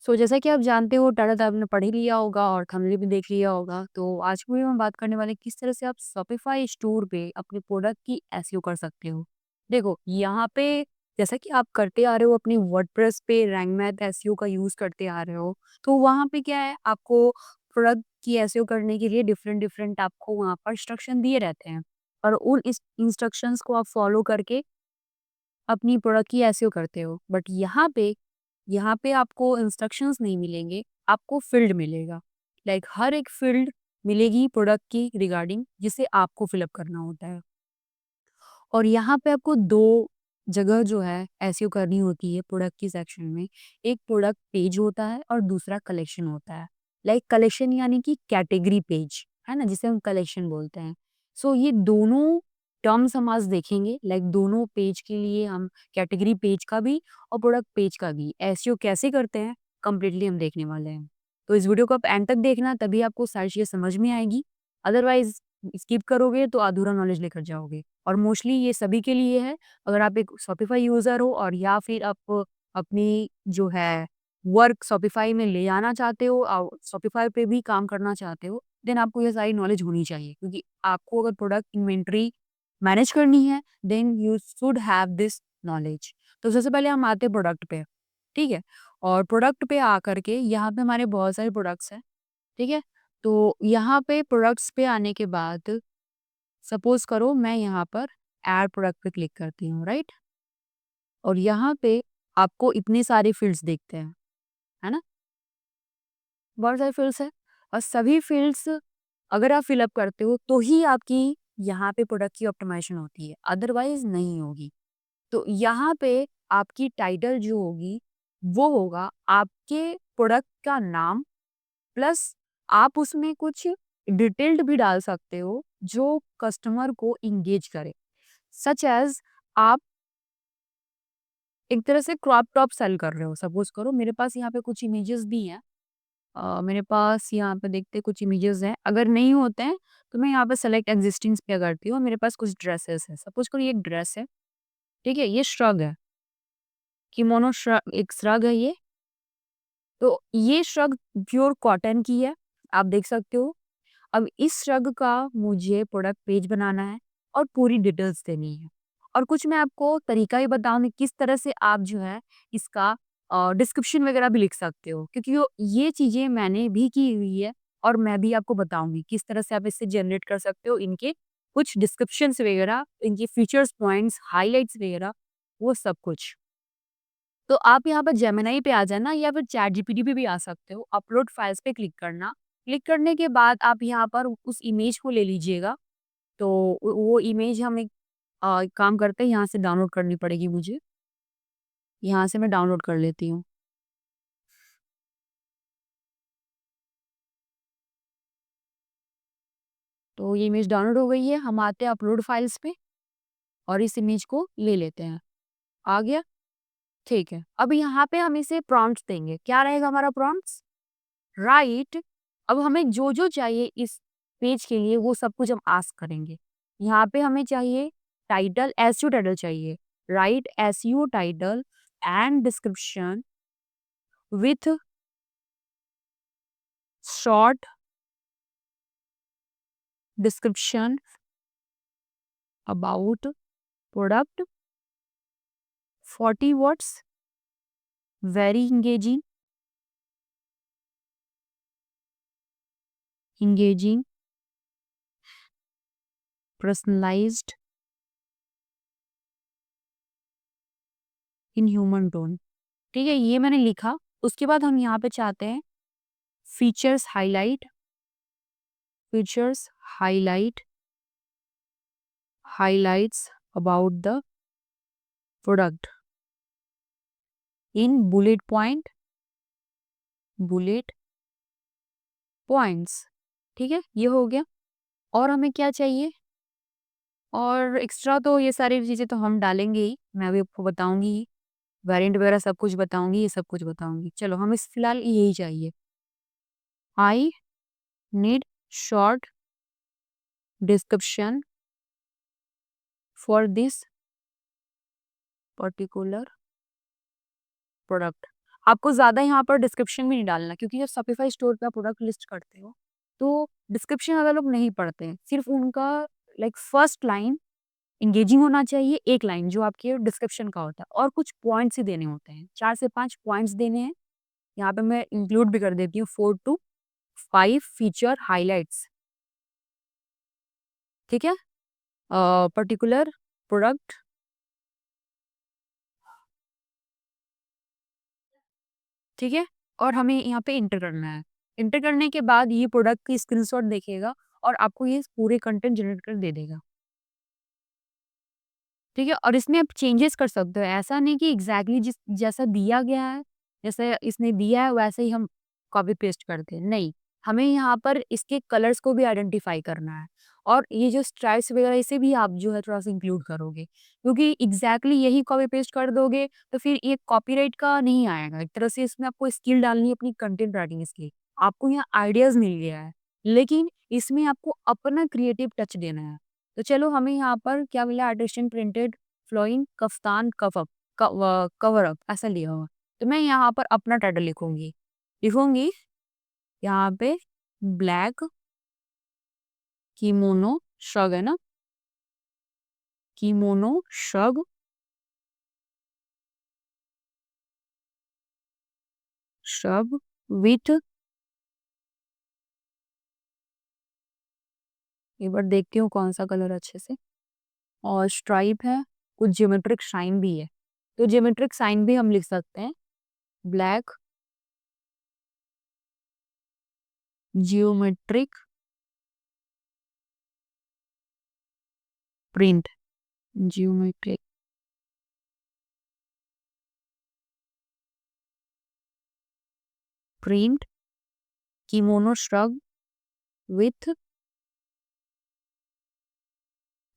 जैसा कि आप जानते हो टाइटल तो आपने पढ़ ही लिया होगा और थंबनेल भी देख लिया होगा। तो आज की वीडियो में बात करने वाले हैं किस तरह से आप शॉपिफाई स्टोर पे अपने प्रोडक्ट की एसईओ कर सकते हो। देखो यहाँ पे जैसा कि आप करते आ रहे हो अपनी वर्डप्रेस पे रैंक मैथ एसईओ का यूज़ करते आ रहे हो, तो वहाँ पे क्या है आपको प्रोडक्ट की एसईओ करने के लिए डिफरेंट डिफरेंट आपको वहाँ पर इंस्ट्रक्शन दिए रहते हैं और उन इस इंस्ट्रक्शंस को आप फॉलो करके अपनी प्रोडक्ट की एसईओ करते हो। बट यहाँ पे आपको इंस्ट्रक्शंस नहीं मिलेंगे, आपको फ़ील्ड मिलेगा। लाइक हर एक फ़ील्ड मिलेगी प्रोडक्ट की रिगार्डिंग जिसे आपको फ़िल अप करना होता है। और यहाँ पे आपको 2 जगह जो है एसईओ करनी होती है प्रोडक्ट की सेक्शन में। एक प्रोडक्ट पेज होता है और दूसरा कलेक्शन होता है। लाइक कलेक्शन यानी कि कैटेगरी पेज, है ना? जिसे हम कलेक्शन बोलते हैं। ये दोनों टर्म्स हम आज देखेंगे। लाइक दोनों पेज के लिए हम कैटेगरी पेज का भी और प्रोडक्ट पेज का भी एसईओ कैसे करते हैं, कंप्लीटली हम देखने वाले हैं। तो इस वीडियो को आप एंड तक देखना तभी आपको सारी चीज़ें समझ में आएगी। अदरवाइज़ स्किप करोगे तो अधूरा नॉलेज लेकर जाओगे। और मोस्टली ये सभी के लिए है, अगर आप एक शॉपिफ़ाई यूज़र हो और या फिर आप अपनी जो है वर्क शॉपिफ़ाई में ले जाना चाहते हो शॉपिफ़ाई पे भी काम करना चाहते हो, देन आपको ये सारी नॉलेज होनी चाहिए क्योंकि आपको अगर प्रोडक्ट इन्वेंटरी मैनेज करनी है, then you should have this knowledge. तो सबसे पहले हम आते हैं प्रोडक्ट पे, ठीक है? और प्रोडक्ट पे आकर के यहाँ पे हमारे बहुत सारे प्रोडक्ट्स हैं, ठीक है? तो यहाँ पे प्रोडक्ट्स पे आने के बाद सपोज़ करो मैं यहाँ पर ऐड प्रोडक्ट पे क्लिक करती हूँ, राइट? और यहाँ पे आपको इतने सारे फ़ील्ड्स दिखते हैं, है ना? बहुत सारे फ़ील्ड्स हैं और सभी फ़ील्ड्स अगर आप फ़िल अप करते हो तो ही आपकी यहाँ पे प्रोडक्ट की ऑप्टिमाइज़ेशन होती है, अदरवाइज़ नहीं होगी। तो यहाँ पे आपकी टाइटल जो होगी, वो होगा आपके प्रोडक्ट का नाम प्लस आप उसमें कुछ डिटेल्ड भी डाल सकते हो, जो कस्टमर को एंगेज करे। सच एज़ आप एक तरह से क्रॉप टॉप सेल कर रहे हो। सपोज़ करो मेरे पास यहाँ पे कुछ इमेजेस भी हैं। मेरे पास यहाँ पे देखते हैं कुछ इमेजेस हैं। अगर नहीं होते हैं, तो मैं यहाँ पे सेलेक्ट एक्जिस्टिंग्स पे करती हूँ। मेरे पास कुछ ड्रेसेस हैं। सपोज़ करो ये एक ड्रेस है, ठीक है? ये श्रग है, किमोनो एक श्रग है ये। तो ये श्रग प्योर कॉटन की है, आप देख सकते हो। अब इस श्रग का मुझे प्रोडक्ट पेज बनाना है और पूरी डिटेल्स देनी है और कुछ मैं आपको तरीका भी बताऊंगी किस तरह से आप जो है इसका डिस्क्रिप्शन वगैरह भी लिख सकते हो क्योंकि ये चीजें मैंने भी की हुई है और मैं भी आपको बताऊंगी किस तरह से आप इससे जनरेट कर सकते हो इनके कुछ डिस्क्रिप्शंस वगैरह, इनके फीचर्स पॉइंट्स, हाईलाइट्स वगैरह, वो सब कुछ। तो आप यहाँ पर जेमिनी पे आ जाना या फिर चैट जीपीटी पे भी आ सकते हो। अपलोड फाइल्स पे क्लिक करना। क्लिक करने के बाद आप यहाँ पर उस इमेज को ले लीजिएगा। तो वो इमेज हम एक काम करते हैं, यहाँ से डाउनलोड करनी पड़ेगी मुझे। यहाँ से मैं डाउनलोड कर लेती हूँ। तो ये इमेज डाउनलोड हो गई है। हम आते हैं अपलोड फाइल्स पे और इस इमेज को ले लेते हैं। आ गया? ठीक है। अब यहाँ पे हम इसे प्रॉम्प्ट्स देंगे। क्या रहेगा हमारा प्रॉम्प्ट्स? राइट। अब हमें जो चाहिए इस पेज के लिए वो सब कुछ हम आस्क करेंगे। यहाँ पे हमें चाहिए टाइटल, एसईओ टाइटल चाहिए। Right SEO title and description with short description about product, 40 words, very engaging, personalized in human tone. ठीक है, ये मैंने लिखा। उसके बाद हम यहाँ पे चाहते हैं features highlight, features highlight, highlights about the product in bullet point, bullet points. ठीक है, ये हो गया। और हमें क्या चाहिए? और एक्स्ट्रा तो ये सारी चीज़ें तो हम डालेंगे ही, मैं अभी आपको बताऊंगी ही, वेरिएंट वगैरह सब कुछ बताऊंगी, ये सब कुछ बताऊंगी। चलो हम इस फिलहाल यही चाहिए। I need short description for this particular product. आपको ज़्यादा यहाँ पर डिस्क्रिप्शन भी नहीं डालना, क्योंकि जब शॉपिफाई स्टोर पे आप प्रोडक्ट लिस्ट करते हो, तो डिस्क्रिप्शन ज़्यादा लोग नहीं पढ़ते हैं। सिर्फ़ उनका लाइक फर्स्ट लाइन एंगेजिंग होना चाहिए, एक लाइन जो आपके डिस्क्रिप्शन का होता है, और कुछ पॉइंट्स ही देने होते हैं। 4 से 5 पॉइंट्स देने हैं। यहाँ पे मैं इंक्लूड भी कर देती हूँ 4 टू 5 फीचर हाइलाइट्स, ठीक है? पर्टिकुलर प्रोडक्ट, ठीक है? और हमें यहाँ पे एंटर करना है। एंटर करने के बाद ये प्रोडक्ट की स्क्रीनशॉट देखेगा और आपको ये पूरे कंटेंट जनरेट कर दे देगा। ठीक है? और इसमें आप चेंजेस कर सकते हो। ऐसा नहीं कि एग्ज़ैक्टली जिस जैसा दिया गया है, जैसे इसने दिया है वैसे ही हम कॉपी पेस्ट कर दें, नहीं। हमें यहाँ पर इसके कलर्स को भी आइडेंटिफ़ाई करना है, और ये जो स्ट्राइप्स वगैरह इसे भी आप जो है थोड़ा-सा इंक्लूड करोगे। क्योंकि एग्ज़ैक्टली यही कॉपी पेस्ट कर दोगे तो फिर ये कॉपीराइट का नहीं आएगा। एक तरह से इसमें आपको स्किल डालनी है, अपनी कंटेंट राइटिंग स्किल। आपको यहाँ आइडियाज़ मिल गया है, लेकिन इसमें आपको अपना क्रिएटिव टच देना है। तो चलो हमें यहाँ पर क्या मिला, artisan printed flowing kaftan cover up ऐसा लिया हुआ। तो मैं यहाँ पर अपना टाइटल लिखूंगी, लिखूंगी यहाँ पे ब्लैक कीमोनो श्रग, है ना? कीमोनो श्रग, श्रग विथ, एक बार देखती हूँ कौन सा कलर अच्छे से, और स्ट्राइप है, कुछ ज्योमेट्रिक साइन भी है, तो ज्योमेट्रिक साइन भी हम लिख सकते हैं। Black geometric print, geometric print kimono shrug with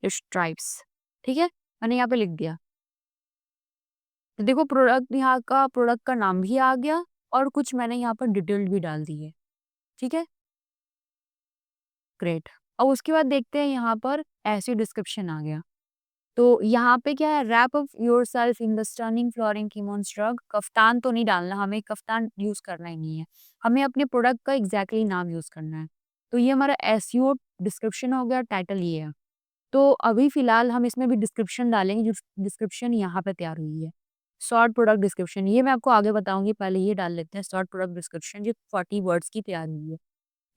stripes, ठीक है? मैंने यहाँ पे लिख दिया। तो देखो प्रोडक्ट का नाम भी आ गया, और कुछ मैंने यहाँ पर डिटेल भी डाल दी है, ठीक है? ग्रेट। अब उसके बाद देखते हैं यहाँ पर ऐसे डिस्क्रिप्शन आ गया। तो यहाँ पे क्या है, wrap up yourself in the stunning flowing kimono shrug. Kaftan तो नहीं डालना, हमें कफ्तान यूज़ करना ही नहीं है। हमें अपने प्रोडक्ट का एग्ज़ैक्टली नाम यूज़ करना है। तो ये हमारा एसईओ डिस्क्रिप्शन हो गया, टाइटल ये है। तो अभी फ़िलहाल हम इसमें भी डिस्क्रिप्शन डालेंगे, जो डिस्क्रिप्शन यहाँ पे तैयार हुई है। शॉर्ट प्रोडक्ट डिस्क्रिप्शन, ये मैं आपको आगे बताऊँगी, पहले ये डाल लेते हैं शॉर्ट प्रोडक्ट डिस्क्रिप्शन, जो 40 वर्ड्स की तैयार हुई है।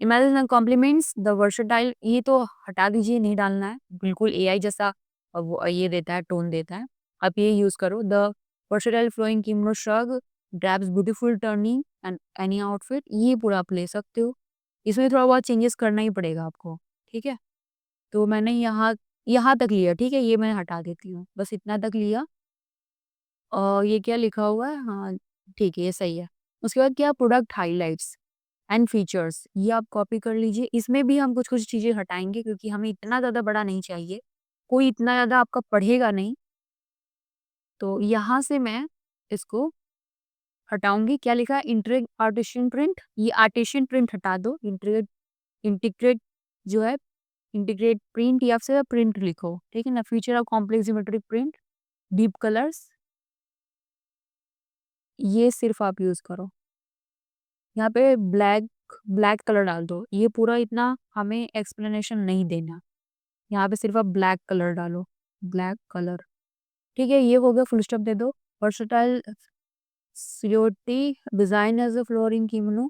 Imagine and compliments the versatile, ये तो हटा दीजिए, नहीं डालना है। बिल्कुल एआई जैसा वो ये देता है, टोन देता है। आप ये यूज़ करो। The versatile flowing kimono shrug grabs beautiful turning and any outfit, ये पूरा आप ले सकते हो। इसमें थोड़ा बहुत चेंजेस करना ही पड़ेगा आपको, ठीक है? तो मैंने यहाँ यहाँ तक लिया, ठीक है? ये मैं हटा देती हूँ। बस इतना तक लिया। ये क्या लिखा हुआ है? हाँ, ठीक है, ये सही है। उसके बाद क्या, प्रोडक्ट हाइलाइट्स एंड फीचर्स, ये आप कॉपी कर लीजिए। इसमें भी हम कुछ-कुछ चीज़ें हटाएँगे, क्योंकि हमें इतना ज़्यादा बड़ा नहीं चाहिए। कोई इतना ज़्यादा आपका पढ़ेगा नहीं। तो यहाँ से मैं इसको हटाऊँगी। क्या लिखा है? इंटीग्रेट आर्टिसियन प्रिंट, ये आर्टिसियन प्रिंट हटा दो। इंटीग्रेट जो है, इंटीग्रेट प्रिंट, या फिर प्रिंट लिखो, ठीक है ना? Feature of complex geometric print, deep colours, ये सिर्फ़ आप यूज़ करो। यहाँ पे ब्लैक ब्लैक कलर डाल दो। ये पूरा इतना हमें एक्सप्लेनेशन नहीं देना। यहाँ पे सिर्फ़ आप ब्लैक कलर डालो, ब्लैक कलर। ठीक है, ये हो गया, फुल स्टॉप दे दो। वर्सटाइल सियोटी design as a flowing kimono,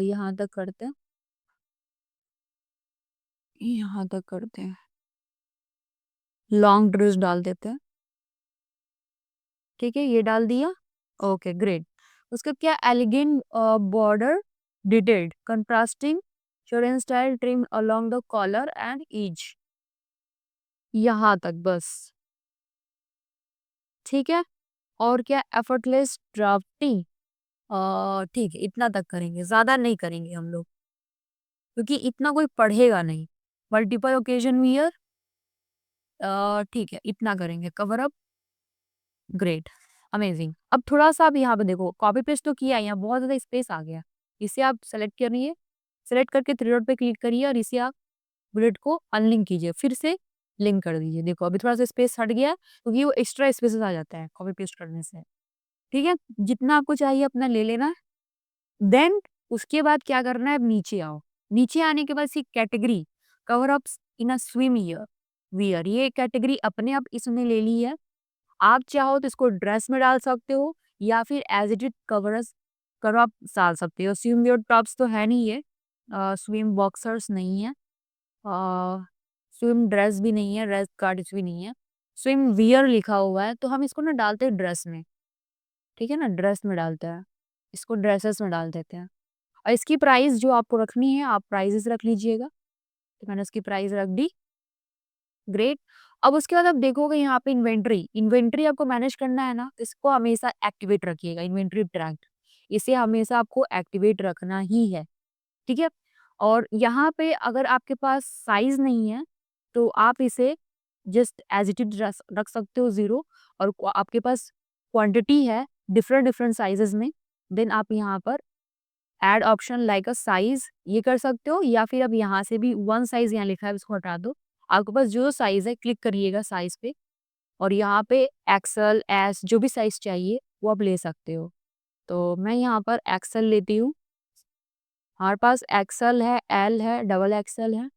यहाँ तक करते हैं, यहाँ तक करते हैं। लॉन्ग ड्रेस डाल देते हैं, ठीक है, ये डाल दिया। Okay, great. उसका क्या, एलिगेंट बॉर्डर डिटेल्ड कंट्रास्टिंग शोरेन style trim along the collar and edge, यहाँ तक बस, ठीक है। और क्या, एफर्टलेस ड्राफ्टिंग, ठीक है, इतना तक करेंगे, ज़्यादा नहीं करेंगे हम लोग, क्योंकि इतना कोई पढ़ेगा नहीं। मल्टीपल ओकेजन वियर, ठीक है, इतना करेंगे। Cover up, great, amazing. अब थोड़ा-सा आप यहाँ पे देखो, कॉपी पेस्ट तो किया, यहाँ बहुत ज़्यादा स्पेस आ गया। इसे आप सेलेक्ट करिए, सेलेक्ट करके थ्री डॉट पे क्लिक करिए, और इसे आप बुलेट को अनलिंक कीजिए, फिर से लिंक कर दीजिए। देखो अभी थोड़ा-सा स्पेस हट गया है, क्योंकि वो एक्स्ट्रा स्पेसेस आ जाता है कॉपी पेस्ट करने से। ठीक है? जितना आपको चाहिए अपना ले लेना है। देन उसके बाद क्या करना है, अब नीचे आओ। नीचे आने के बाद सी category cover ups in a swimwear, ये कैटेगरी अपने आप इसने ले ली है। आप चाहो तो इसको ड्रेस में डाल सकते हो या फिर as it is cover up डाल सकते हो। स्विम वियर टॉप्स तो है नहीं ये, स्विम बॉक्सर्स नहीं है, स्विम ड्रेस भी नहीं है, रेस्ट गार्ड्स भी नहीं है, स्विम वियर लिखा हुआ है, तो हम इसको ना डालते हैं ड्रेस में। ठीक है ना, ड्रेस में डालते हैं, इसको ड्रेसेस में डाल देते हैं। और इसकी प्राइस जो आपको रखनी है, आप प्राइजेस रख लीजिएगा। तो मैंने इसकी प्राइस रख दी। ग्रेट। अब उसके बाद आप देखोगे यहाँ पे इन्वेंट्री, इन्वेंट्री आपको मैनेज करना है ना, तो इसको हमेशा एक्टिवेट रखिएगा, इन्वेंट्री ट्रैक, इसे हमेशा आपको एक्टिवेट रखना ही है। ठीक है? और यहाँ पे अगर आपके पास साइज नहीं है, तो आप इसे जस्ट एज इट इज रख सकते हो 0, और आपके पास क्वांटिटी है डिफरेंट डिफरेंट साइजेस में, देन आप यहाँ पर add option like a size ये कर सकते हो, या फिर अब यहाँ से भी वन साइज यहाँ लिखा है इसको हटा दो। आपके पास जो साइज है क्लिक करिएगा साइज पे, और यहाँ पे एक्सएल एस जो भी साइज चाहिए वो आप ले सकते हो। तो मैं यहाँ पर एक्सएल लेती हूँ। हमारे पास एक्सएल है, एल है, डबल एक्सएल है।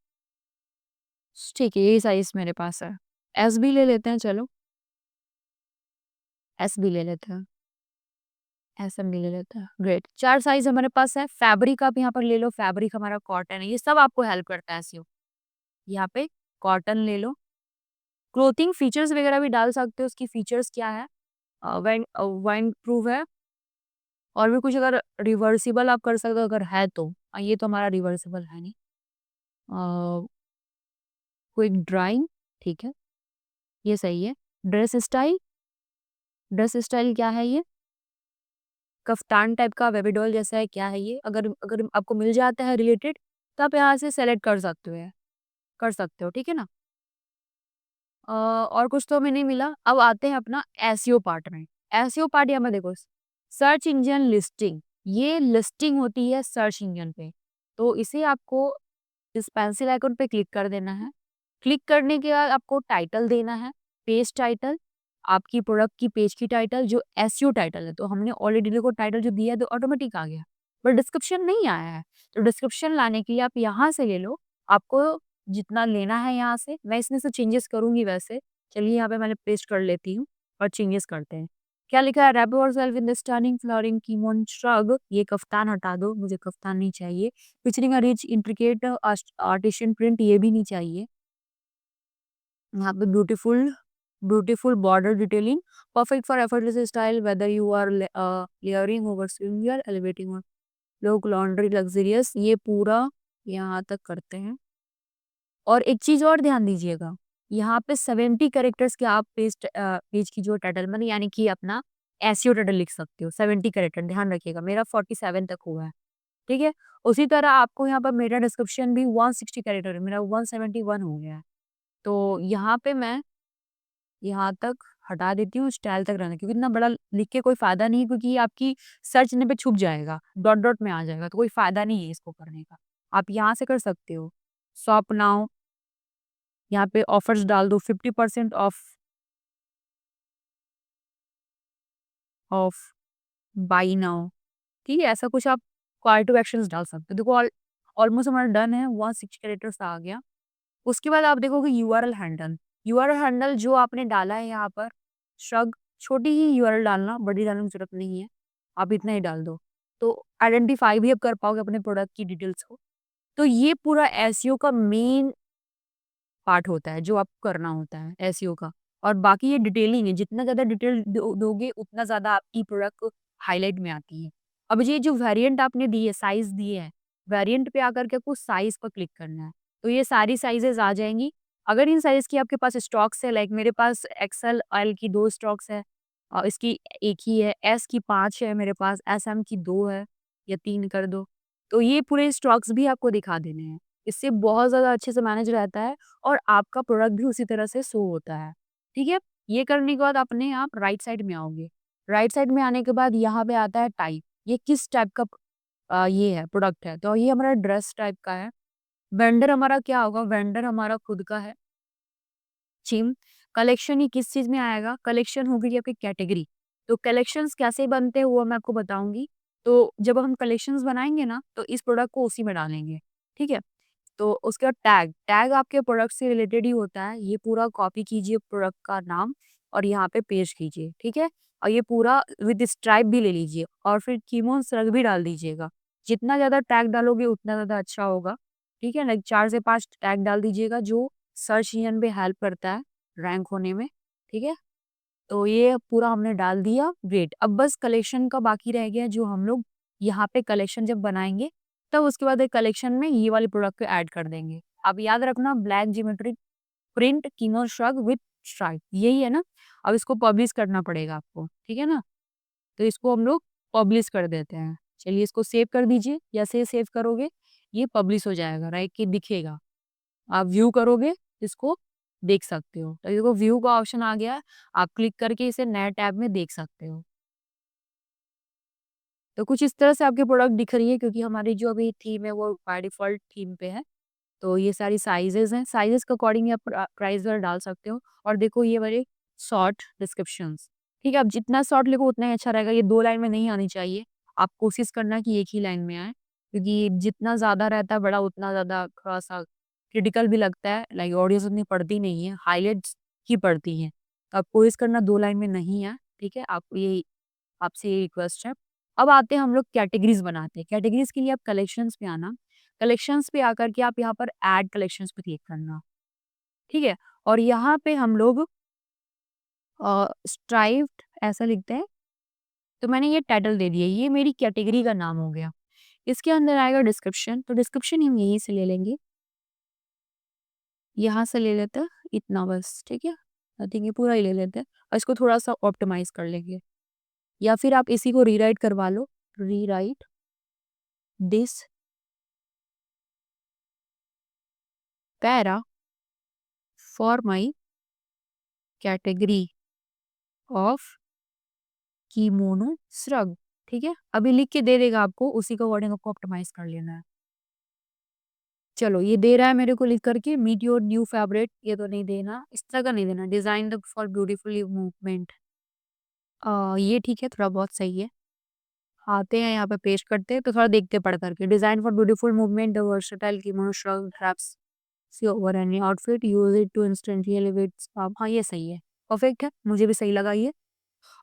ठीक है, यही साइज मेरे पास है। एस भी ले लेते हैं, चलो एस भी ले लेते हैं, ऐसा भी ले लेते हैं। ग्रेट, 4 साइज हमारे पास है। फैब्रिक आप यहाँ पर ले लो, फैब्रिक हमारा कॉटन है, ये सब आपको हेल्प करता है एसईओ। यहाँ पे कॉटन ले लो। क्लोथिंग फीचर्स वगैरह भी डाल सकते हो, उसकी फीचर्स क्या है, वाइन प्रूफ है, और भी कुछ अगर रिवर्सिबल आप कर सकते हो अगर है तो। ये तो हमारा रिवर्सिबल है नहीं। क्विक ड्राइंग, ठीक है, ये सही है। ड्रेस स्टाइल, ड्रेस स्टाइल क्या है ये, कफ्तान टाइप का, बेबी डॉल जैसा है, क्या है ये, अगर अगर आपको मिल जाता है रिलेटेड तो आप यहाँ से सेलेक्ट कर सकते हो, ठीक है ना। और कुछ तो हमें नहीं मिला। अब आते हैं अपना एसईओ पार्ट में। एसईओ पार्ट यहाँ में देखो, सर्च इंजन लिस्टिंग, ये लिस्टिंग होती है सर्च इंजन पे। तो इसे आपको इस पेंसिल आइकन पे क्लिक कर देना है। क्लिक करने के बाद आपको टाइटल देना है, पेज टाइटल, आपकी प्रोडक्ट की पेज की टाइटल जो एसईओ टाइटल है। तो हमने ऑलरेडी देखो टाइटल जो दिया है तो ऑटोमेटिक आ गया, पर डिस्क्रिप्शन नहीं आया है। तो डिस्क्रिप्शन लाने के लिए आप यहाँ से ले लो, आपको जितना लेना है यहाँ से। मैं इसमें से चेंजेस करूंगी वैसे। चलिए यहाँ पे मैंने पेस्ट कर लेती हूँ और चेंजेस करते हैं। क्या लिखा है, wrap yourself in the stunning flowing kimono shrug, ये कफ्तान हटा दो, मुझे कफ्तान नहीं चाहिए। Picturing a rich intricate artisan print, ये भी नहीं चाहिए। यहाँ पे beautiful beautiful border detailing, perfect for effortless style whether you are layering over swimwear elevating look laundry luxurious, ये पूरा यहाँ तक करते हैं। और एक चीज और ध्यान दीजिएगा, यहाँ पे 70 कैरेक्टर्स के आप पेज की जो टाइटल में यानी कि अपना एसईओ टाइटल लिख सकते हो। 70 कैरेक्टर ध्यान रखिएगा, मेरा 47 तक हुआ है। ठीक है, उसी तरह आपको यहाँ पर मेरा डिस्क्रिप्शन भी 160 कैरेक्टर है, मेरा 171 हो गया है। तो यहाँ पे मैं यहाँ तक हटा देती हूँ, स्टाइल तक रहना, क्योंकि इतना बड़ा लिख के कोई फायदा नहीं है, क्योंकि ये आपकी सर्च ने पे छुप जाएगा, डॉट डॉट में आ जाएगा, तो कोई फायदा नहीं है इसको करने का। आप यहाँ से कर सकते हो। शॉप नाउ, यहाँ पे ऑफर्स डाल दो, 50% ऑफ बाई नाउ। ठीक है, ऐसा कुछ आप कॉल टू एक्शंस डाल सकते हो। देखो ऑलमोस्ट हमारा डन है, 160 कैरेक्टर्स आ गया। उसके बाद आप देखोगे यूआरएल हैंडल, यूआरएल हैंडल जो आपने डाला है यहाँ पर, श्रग, छोटी ही यूआरएल डालना, बड़ी डालने की जरूरत नहीं है, आप इतना ही डाल दो। तो आइडेंटिफाई भी आप कर पाओगे अपने प्रोडक्ट की डिटेल्स को। तो ये पूरा एसईओ का मेन पार्ट होता है जो आपको करना होता है एसईओ का। और बाकी ये डिटेलिंग है, जितना ज़्यादा डिटेल दोगे उतना ज़्यादा आपकी प्रोडक्ट हाईलाइट में आती है। अब ये जो वेरिएंट आपने दी है, साइज़ दिए हैं, वेरिएंट पे आकर के आपको साइज़ पर क्लिक करना है। तो ये सारी साइज़ेज़ आ जाएँगी। अगर इन साइज़ की आपके पास स्टॉक्स है, लाइक मेरे पास एक्सएल, एल की 2 स्टॉक्स है, इसकी 1 ही है, एस की 5 है मेरे पास, एसएम की 2 है, या 3 कर दो। तो ये पूरे स्टॉक्स भी आपको दिखा देने हैं। इससे बहुत ज़्यादा अच्छे से मैनेज रहता है, और आपका प्रोडक्ट भी उसी तरह से शो होता है। ठीक है? ये करने के बाद अपने आप राइट साइड में आओगे। राइट साइड में आने के बाद यहाँ पे आता है टाइप, ये किस टाइप का ये है प्रोडक्ट है, तो ये हमारा ड्रेस टाइप का है। वेंडर हमारा क्या होगा, वेंडर हमारा खुद का है। चिम, कलेक्शन ये किस चीज़ में आएगा, कलेक्शन होगी आपकी कैटेगरी। तो कलेक्शंस कैसे बनते हैं वो मैं आपको बताऊँगी। तो जब हम कलेक्शंस बनाएँगे ना, तो इस प्रोडक्ट को उसी में डालेंगे, ठीक है? तो उसके बाद टैग, टैग आपके प्रोडक्ट से रिलेटेड ही होता है। ये पूरा कॉपी कीजिए प्रोडक्ट का नाम और यहाँ पे पेस्ट कीजिए, ठीक है? और ये पूरा विद स्ट्राइप भी ले लीजिए और फिर कीमोन स्रग भी डाल दीजिएगा। जितना ज़्यादा टैग डालोगे उतना ज़्यादा अच्छा होगा, ठीक है? लाइक 4 से 5 टैग डाल दीजिएगा जो सर्च इंजन पे हेल्प करता है रैंक होने में, ठीक है? तो ये पूरा हमने डाल दिया, ग्रेट। अब बस कलेक्शन का बाकी रह गया जो हम लोग यहाँ पे कलेक्शन जब बनाएँगे, तब उसके बाद एक कलेक्शन में ये वाले प्रोडक्ट को ऐड कर देंगे। अब याद रखना black geometric print chemo shrug with stripe यही है ना? अब इसको पब्लिश करना पड़ेगा आपको, ठीक है ना? तो इसको हम लोग पब्लिश कर देते हैं। चलिए इसको सेव कर दीजिए, जैसे ही सेव करोगे ये पब्लिश हो जाएगा, राइट? कि दिखेगा। आप व्यू करोगे, इसको देख सकते हो। तो देखो व्यू का ऑप्शन आ गया है, आप क्लिक करके इसे नए टैब में देख सकते हो। तो कुछ इस तरह से आपकी प्रोडक्ट दिख रही है क्योंकि हमारी जो अभी थीम है वो बाय डिफ़ॉल्ट थीम पे है। तो ये सारी साइज़ेज़ हैं, साइज़ेज़ के अकॉर्डिंग आप प्राइस वगैरह डाल सकते हो और देखो ये वाले शॉर्ट डिस्क्रिप्शंस, ठीक है? आप जितना शॉर्ट लिखो उतना ही अच्छा रहेगा, ये 2 लाइन में नहीं आनी चाहिए। आप कोशिश करना कि 1 ही लाइन में आए, क्योंकि जितना ज़्यादा रहता है बड़ा उतना ज़्यादा थोड़ा-सा क्रिटिकल भी लगता है, लाइक ऑडियंस उतनी पढ़ती नहीं है, हाइलाइट्स ही पढ़ती हैं। तो आप कोशिश करना 2 लाइन में नहीं आए, ठीक है? आपसे ये रिक्वेस्ट है। अब आते हैं हम लोग कैटेगरीज़ बनाते हैं। कैटेगरीज़ के लिए आप कलेक्शंस पे आना, कलेक्शंस पे आकर के आप यहाँ पर ऐड कलेक्शंस पे क्लिक करना, ठीक है? और यहाँ पे हम लोग स्ट्राइप्ड ऐसा लिखते हैं, तो मैंने ये टाइटल दे दिया, ये मेरी कैटेगरी का नाम हो गया। इसके अंदर आएगा डिस्क्रिप्शन, तो डिस्क्रिप्शन हम यहीं से ले लेंगे, यहाँ से ले लेते हैं इतना बस, ठीक है? आई थिंक ये पूरा ही ले लेते हैं और इसको थोड़ा-सा ऑप्टिमाइज़ कर लेंगे या फिर आप इसी को रीराइट करवा लो, rewrite this para for my category of kimono shrug, ठीक है? अभी लिख के दे देगा आपको, उसी के अकॉर्डिंग आपको ऑप्टिमाइज़ कर लेना है। चलो ये दे रहा है मेरे को लिख करके मीट योर न्यू फेवरेट ये तो नहीं देना, इस तरह का नहीं देना, design the for beautifully movement ये ठीक है, थोड़ा बहुत सही है। आते हैं यहाँ पे पेस्ट करते हैं, तो थोड़ा देखते पढ़ करके design for beautiful movement the versatile kimono shrug wraps सी over any outfit use it to instantly elevate आप हाँ, ये सही है। परफेक्ट है, मुझे भी सही लगा ये।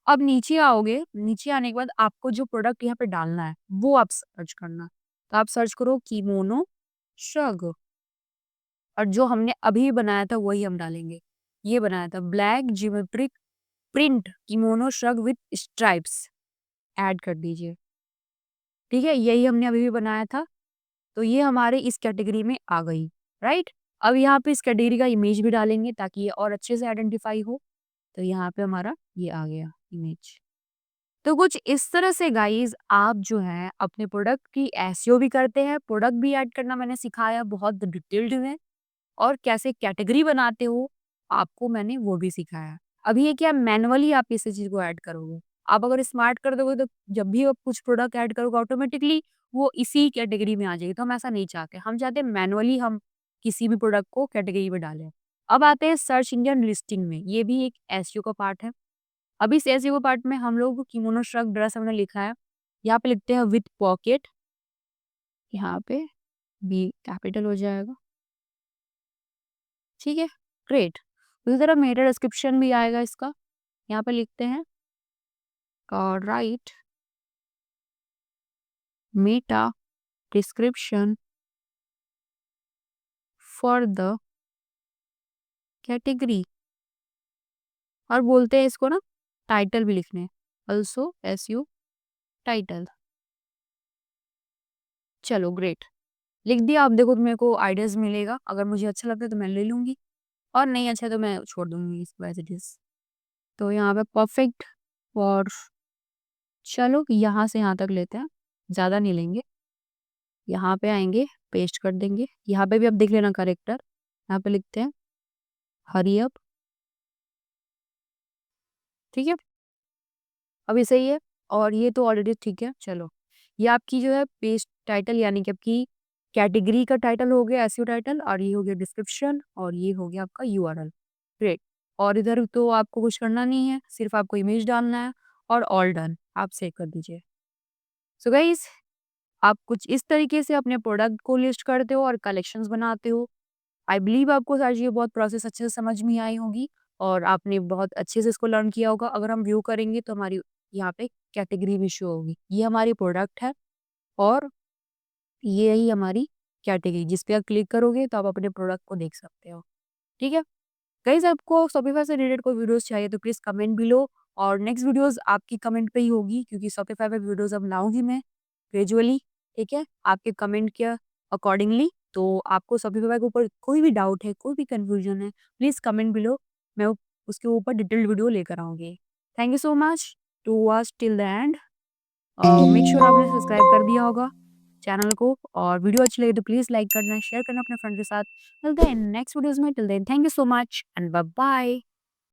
अब नीचे आओगे, नीचे आने के बाद आपको जो प्रोडक्ट यहाँ पे डालना है, वो आप सर्च करना। तो आप सर्च करो कीमोनो श्रग और जो हमने अभी बनाया था वही हम डालेंगे। ये बनाया था black geometric print kimono shrug with stripes add कर दीजिए। ठीक है? यही हमने अभी भी बनाया था। तो ये हमारे इस कैटेगरी में आ गई, राइट? अब यहाँ पे इस कैटेगरी का इमेज भी डालेंगे ताकि ये और अच्छे से आइडेंटिफाई हो। तो यहाँ पे हमारा ये आ गया इमेज। तो कुछ इस तरह से गाइस आप जो है अपने प्रोडक्ट की एसईओ भी करते हैं, प्रोडक्ट भी ऐड करना मैंने सिखाया बहुत डिटेल्ड में और कैसे कैटेगरी बनाते हो आपको मैंने वो भी सिखाया। अभी ये क्या मैनुअली आप इस चीज़ को ऐड करोगे। आप अगर स्मार्ट कर दोगे तो जब भी आप कुछ प्रोडक्ट ऐड करोगे ऑटोमेटिकली वो इसी कैटेगरी में आ जाएगी। तो हम ऐसा नहीं चाहते। हम चाहते हैं मैनुअली हम किसी भी प्रोडक्ट को कैटेगरी में डालें। अब आते हैं सर्च इंजन लिस्टिंग में, ये भी एक एसईओ का पार्ट है। अभी इस एसईओ पार्ट में हम लोग किमोनो श्रग ड्रेस हमने लिखा है। यहाँ पे लिखते हैं विथ पॉकेट, यहाँ पे बी कैपिटल हो जाएगा, ठीक है? ग्रेट। उसी तरह मेटा डिस्क्रिप्शन भी आएगा इसका, यहाँ पे लिखते हैं right Meta description for the category और बोलते हैं इसको ना टाइटल भी लिखने ऑल्सो एसयू टाइटल। चलो ग्रेट, लिख दिया। आप देखो तो मेरे को आइडियाज मिलेगा, अगर मुझे अच्छा लगता है तो मैं ले लूंगी और नहीं अच्छा तो मैं छोड़ दूंगी इसको एज इट इज। तो यहाँ पे परफेक्ट और चलो यहाँ से यहाँ तक लेते हैं, ज़्यादा नहीं लेंगे। यहाँ पे आएंगे, पेस्ट कर देंगे। यहाँ पे भी आप देख लेना करेक्टर, यहाँ पे लिखते हैं हरी अप, ठीक है? अभी सही है और ये तो ऑलरेडी ठीक है। चलो ये आपकी जो है पेज टाइटल यानी कि आपकी कैटेगरी का टाइटल हो गया एसईओ टाइटल और ये हो गया डिस्क्रिप्शन और ये हो गया आपका यूआरएल। ग्रेट। और इधर तो आपको कुछ करना नहीं है, सिर्फ आपको इमेज डालना है और ऑल डन आप सेव कर दीजिए। सो गाइस, आप कुछ इस तरीके से अपने प्रोडक्ट को लिस्ट करते हो और कलेक्शंस बनाते हो। आई बिलीव आपको आज ये बहुत प्रोसेस अच्छे से समझ में आई होगी और आपने बहुत अच्छे से इसको लर्न किया होगा। अगर हम व्यू करेंगे तो हमारी यहाँ पे कैटेगरी भी शो होगी। ये हमारी प्रोडक्ट है और ये ही हमारी कैटेगरी, जिस पे आप क्लिक करोगे तो आप अपने प्रोडक्ट को देख सकते हो। ठीक है? गाइस, आपको शॉपिफाई से रिलेटेड कोई वीडियोस चाहिए तो प्लीज़ कमेंट बिलो और नेक्स्ट वीडियोस आपकी कमेंट पे ही होगी, क्योंकि शॉपिफाई पे वीडियोस अब लाऊँगी मैं ग्रेजुअली, ठीक है? आपके कमेंट के अकॉर्डिंगली। तो आपको शॉपिफाई के ऊपर कोई भी डाउट है, कोई भी कन्फ्यूजन है, प्लीज़ कमेंट बिलो। मैं उसके ऊपर डिटेल्ड वीडियो लेकर आऊँगी। Thank you so much to watch till the end. Make sure आपने सब्सक्राइब कर दिया होगा चैनल को और वीडियो अच्छी लगी तो प्लीज़ लाइक करना, शेयर करना अपने फ्रेंड के साथ। मिलते हैं नेक्स्ट वीडियोज़ में, till then thank you so much and bye bye.